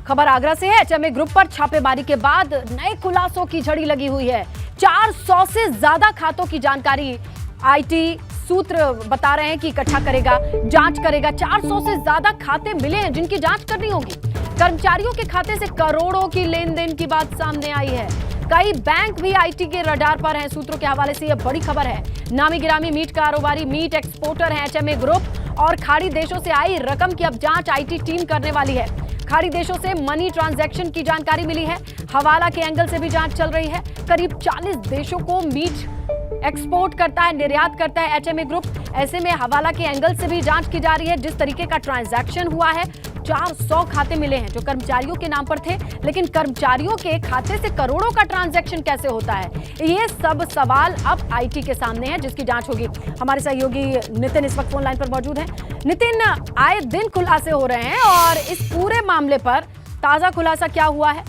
खबर आगरा से है। एचएमए ग्रुप पर छापेमारी के बाद नए खुलासों की झड़ी लगी हुई है। 400 से ज्यादा खातों की जानकारी आईटी सूत्र बता रहे हैं कि इकट्ठा करेगा, जांच करेगा। 400 से ज्यादा खाते मिले हैं जिनकी जांच करनी होगी। कर्मचारियों के खाते से करोड़ों की लेन देन की बात सामने आई है। कई बैंक भी आईटी के रडार पर हैं। सूत्रों के हवाले से यह बड़ी खबर है। नामी गिरामी मीट कारोबारी, मीट एक्सपोर्टर हैं एचएमए ग्रुप और खाड़ी देशों से आई रकम की अब जांच आईटी टीम करने वाली है। खाड़ी देशों से मनी ट्रांजैक्शन की जानकारी मिली है। हवाला के एंगल से भी जांच चल रही है। करीब 40 देशों को मीट एक्सपोर्ट करता है, निर्यात करता है एचएमए ग्रुप। ऐसे में हवाला के एंगल से भी जांच की जा रही है। जिस तरीके का ट्रांजैक्शन हुआ है, 400 खाते मिले हैं जो कर्मचारियों के नाम पर थे, लेकिन कर्मचारियों के खाते से करोड़ों का ट्रांजैक्शन कैसे होता है, ये सब सवाल अब आईटी के सामने है, जिसकी जांच होगी। हमारे सहयोगी नितिन इस वक्त फोन लाइन पर मौजूद हैं। नितिन, आए दिन खुलासे हो रहे हैं और इस पूरे मामले पर ताजा खुलासा क्या हुआ है?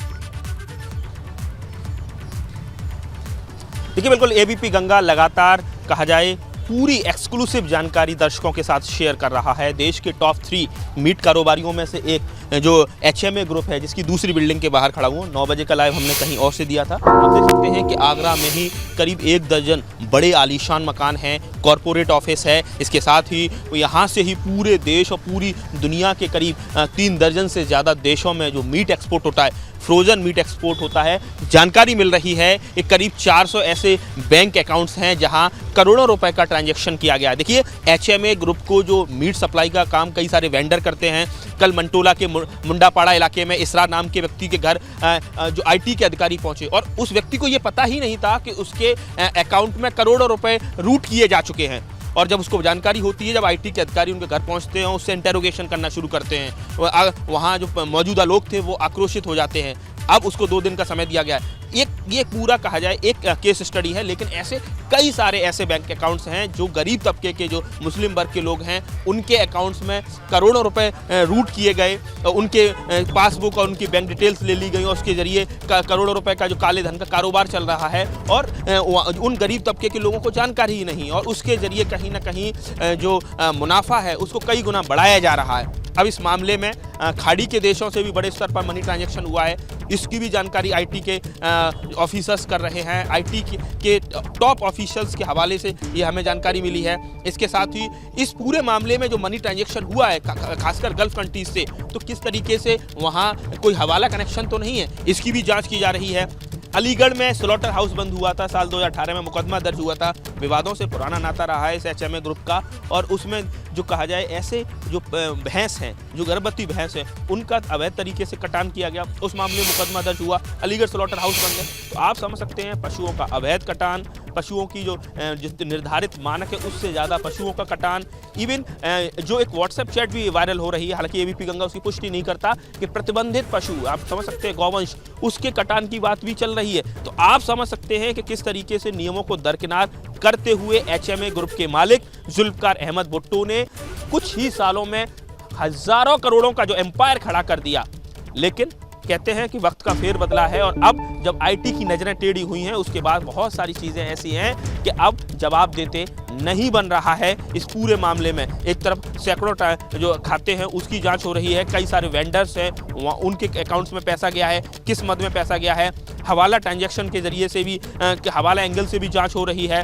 देखिए, बिल्कुल एबीपी गंगा लगातार कहा जाए पूरी एक्सक्लूसिव जानकारी दर्शकों के साथ शेयर कर रहा है। देश के टॉप 3 मीट कारोबारियों में से एक जो एचएमए ग्रुप है, जिसकी दूसरी बिल्डिंग के बाहर खड़ा हूँ। 9 बजे का लाइव हमने कहीं और से दिया था। आप देख सकते हैं कि आगरा में ही करीब 1 दर्जन बड़े आलीशान मकान हैं, कॉरपोरेट ऑफिस है। इसके साथ ही यहाँ से ही पूरे देश और पूरी दुनिया के करीब 3 दर्जन से ज़्यादा देशों में जो मीट एक्सपोर्ट होता है, फ्रोजन मीट एक्सपोर्ट होता है। जानकारी मिल रही है कि करीब 400 ऐसे बैंक अकाउंट्स हैं जहां करोड़ों रुपए का ट्रांजैक्शन किया गया है। देखिए, एचएमए ग्रुप को जो मीट सप्लाई का काम कई सारे वेंडर करते हैं। कल मंटोला के मुंडापाड़ा इलाके में इसरा नाम के व्यक्ति के घर जो आईटी के अधिकारी पहुंचे और उस व्यक्ति को ये पता ही नहीं था कि उसके अकाउंट में करोड़ों रुपए रूट किए जा चुके हैं। और जब उसको जानकारी होती है, जब आईटी के अधिकारी उनके घर पहुंचते हैं, उससे इंटेरोगेशन करना शुरू करते हैं। वहाँ जो मौजूदा लोग थे वो आक्रोशित हो जाते हैं। अब उसको 2 दिन का समय दिया गया है। ये पूरा कहा जाए एक केस स्टडी है, लेकिन ऐसे कई सारे ऐसे बैंक अकाउंट्स हैं जो गरीब तबके के, जो मुस्लिम वर्ग के लोग हैं, उनके अकाउंट्स में करोड़ों रुपए रूट किए गए। उनके पासबुक और उनकी बैंक डिटेल्स ले ली गई और उसके जरिए करोड़ों रुपए का जो काले धन का कारोबार चल रहा है और उन गरीब तबके के लोगों को जानकारी ही नहीं, और उसके जरिए कहीं ना कहीं जो मुनाफा है उसको कई गुना बढ़ाया जा रहा है। अब इस मामले में खाड़ी के देशों से भी बड़े स्तर पर मनी ट्रांजैक्शन हुआ है। इसकी भी जानकारी आईटी के ऑफिसर्स कर रहे हैं। आईटी के टॉप ऑफिशियल्स के हवाले से ये हमें जानकारी मिली है। इसके साथ ही इस पूरे मामले में जो मनी ट्रांजैक्शन हुआ है, खासकर गल्फ कंट्रीज से, तो किस तरीके से वहाँ कोई हवाला कनेक्शन तो नहीं है, इसकी भी जाँच की जा रही है। अलीगढ़ में स्लॉटर हाउस बंद हुआ था, साल 2018 में मुकदमा दर्ज हुआ था। विवादों से पुराना नाता रहा है इस एचएमए ग्रुप का, और उसमें जो कहा जाए ऐसे जो भैंस हैं, जो गर्भवती भैंस हैं, उनका अवैध तरीके से कटान किया गया। उस मामले में मुकदमा दर्ज हुआ, अलीगढ़ स्लॉटर हाउस बंद है। तो आप समझ सकते हैं पशुओं का अवैध कटान, पशुओं की जो निर्धारित मानक है उससे ज़्यादा पशुओं का कटान। इवन जो एक व्हाट्सएप चैट भी वायरल हो रही है, हालांकि एबीपी गंगा उसकी पुष्टि नहीं करता, कि प्रतिबंधित पशु, आप समझ सकते हैं गौवंश, उसके कटान की बात भी चल रही है। तो आप समझ सकते हैं कि किस तरीके से नियमों को दरकिनार करते हुए एचएमए ग्रुप के मालिक जुल्फकार अहमद भुट्टो ने कुछ ही सालों में हजारों करोड़ों का जो एम्पायर खड़ा कर दिया। लेकिन कहते हैं कि वक्त का फेर बदला है और अब जब आईटी की नजरें टेढ़ी हुई हैं, उसके बाद बहुत सारी चीजें ऐसी हैं कि अब जवाब देते नहीं बन रहा है इस पूरे मामले में। एक तरफ सैकड़ों जो खाते हैं उसकी जांच हो रही है, कई सारे वेंडर्स हैं, उनके अकाउंट्स में पैसा गया है, किस मद में पैसा गया है। हवाला ट्रांजैक्शन के जरिए से भी, हवाला एंगल से भी जाँच हो रही है।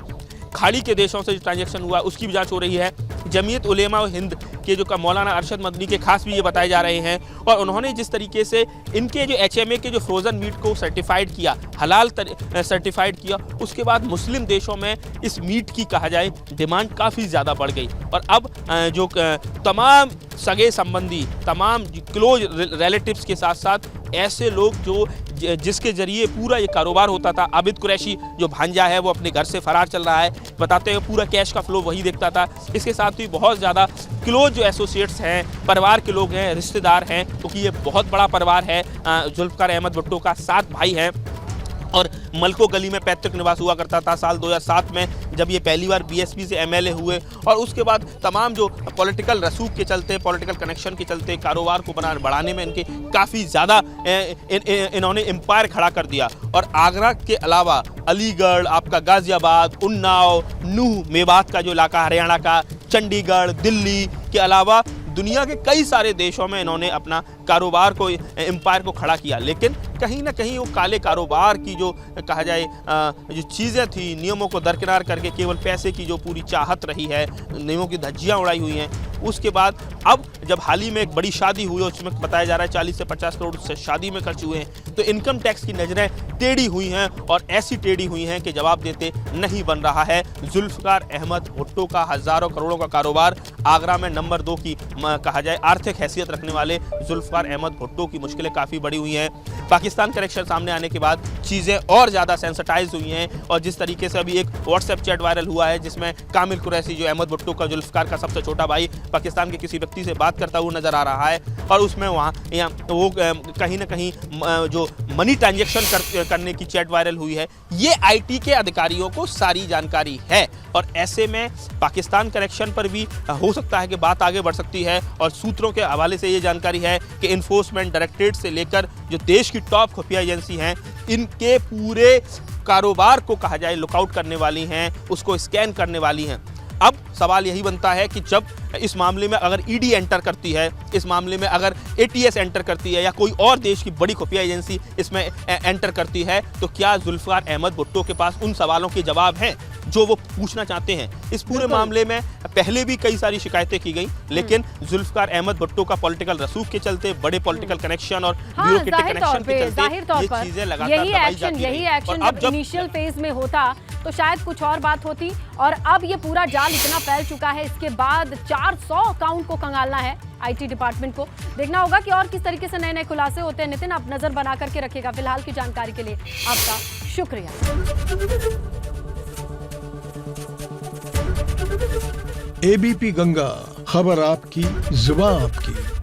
खाड़ी के देशों से जो ट्रांजैक्शन हुआ उसकी भी जांच हो रही है। जमीयत उलेमा हिंद के जो मौलाना अरशद मदनी के खास भी ये बताए जा रहे हैं, और उन्होंने जिस तरीके से इनके जो एचएमए के जो फ्रोजन मीट को सर्टिफाइड किया, हलाल सर्टिफाइड किया, उसके बाद मुस्लिम देशों में इस मीट की कहा जाए डिमांड काफ़ी ज़्यादा बढ़ गई। और अब जो तमाम सगे संबंधी, तमाम क्लोज रिलेटिव्स के साथ साथ ऐसे लोग जो जिसके जरिए पूरा ये कारोबार होता था, आबिद कुरैशी जो भांजा है वो अपने घर से फरार चल रहा है, बताते हैं पूरा कैश का फ्लो वही देखता था। इसके साथ ही बहुत ज़्यादा क्लोज जो एसोसिएट्स हैं, परिवार के लोग हैं, रिश्तेदार हैं, क्योंकि ये बहुत बड़ा परिवार है। जुल्फकार अहमद भुट्टो का 7 भाई हैं और मलको गली में पैतृक निवास हुआ करता था। साल 2007 में जब ये पहली बार बीएसपी से एमएलए हुए, और उसके बाद तमाम जो पॉलिटिकल रसूख के चलते, पॉलिटिकल कनेक्शन के चलते, कारोबार को बढ़ाने में इनके काफ़ी ज़्यादा इन्होंने एम्पायर खड़ा कर दिया। और आगरा के अलावा अलीगढ़, आपका गाज़ियाबाद, उन्नाव, नूह, मेवात का जो इलाका, हरियाणा का, चंडीगढ़, दिल्ली के अलावा दुनिया के कई सारे देशों में इन्होंने अपना कारोबार को, एम्पायर को खड़ा किया। लेकिन कहीं ना कहीं वो काले कारोबार की जो कहा जाए जो चीज़ें थी, नियमों को दरकिनार करके केवल पैसे की जो पूरी चाहत रही है, नियमों की धज्जियां उड़ाई हुई हैं, उसके बाद अब जब हाल ही में एक बड़ी शादी हुई है, उसमें बताया जा रहा है 40 से 50 करोड़ से शादी में खर्च हुए हैं, तो इनकम टैक्स की नजरें टेढ़ी हुई हैं और ऐसी टेढ़ी हुई हैं कि जवाब देते नहीं बन रहा है। जुल्फकार अहमद भुट्टो का हजारों करोड़ों का कारोबार, आगरा में नंबर 2 की कहा जाए आर्थिक हैसियत रखने वाले जुल्फकार अहमद भुट्टो की मुश्किलें काफ़ी बड़ी हुई हैं। पाकिस्तान कनेक्शन सामने आने के बाद चीज़ें और ज़्यादा सेंसिटाइज हुई हैं और जिस तरीके से अभी एक व्हाट्सएप चैट वायरल हुआ है जिसमें कामिल कुरैशी जो अहमद भुट्टो का जुल्फकार का सबसे छोटा भाई पाकिस्तान के किसी व्यक्ति से बात करता हुआ नजर आ रहा है और उसमें वहाँ वो कहीं ना कहीं जो मनी ट्रांजेक्शन करने की चैट वायरल हुई है, ये आईटी के अधिकारियों को सारी जानकारी है और ऐसे में पाकिस्तान कनेक्शन पर भी हो सकता है कि बात आगे बढ़ सकती है। और सूत्रों के हवाले से ये जानकारी है कि इन्फोर्समेंट डायरेक्टरेट से लेकर जो देश की टॉप खुफिया एजेंसी हैं, इनके पूरे कारोबार को कहा जाए लुकआउट करने वाली हैं, उसको स्कैन करने वाली हैं। अब सवाल यही बनता है कि जब इस मामले में अगर ईडी एंटर करती है, इस मामले में अगर एटीएस एंटर करती है या कोई और देश की बड़ी खुफिया एजेंसी इसमें एंटर करती है, तो क्या जुल्फकार अहमद भुट्टो के पास उन सवालों के जवाब हैं जो वो पूछना चाहते हैं? इस पूरे मामले में पहले भी कई सारी शिकायतें की गई, लेकिन जुल्फकार अहमद भुट्टो का पॉलिटिकल रसूख के चलते, बड़े पॉलिटिकल कनेक्शन और ब्यूरोक्रेटिक कनेक्शन के चलते ये चीजें लगातार दबाई जाती रही। यही एक्शन जब इनिशियल फेज में होता तो शायद कुछ और बात होती, और अब ये पूरा जाल इतना फैल चुका है, इसके बाद 400 अकाउंट को कंगालना है आईटी डिपार्टमेंट को। देखना होगा कि और किस तरीके से नए नए खुलासे होते हैं। नितिन, आप नजर बना करके रखिएगा। फिलहाल की जानकारी के लिए आपका शुक्रिया। एबीपी गंगा, खबर आपकी, जुबान आपकी।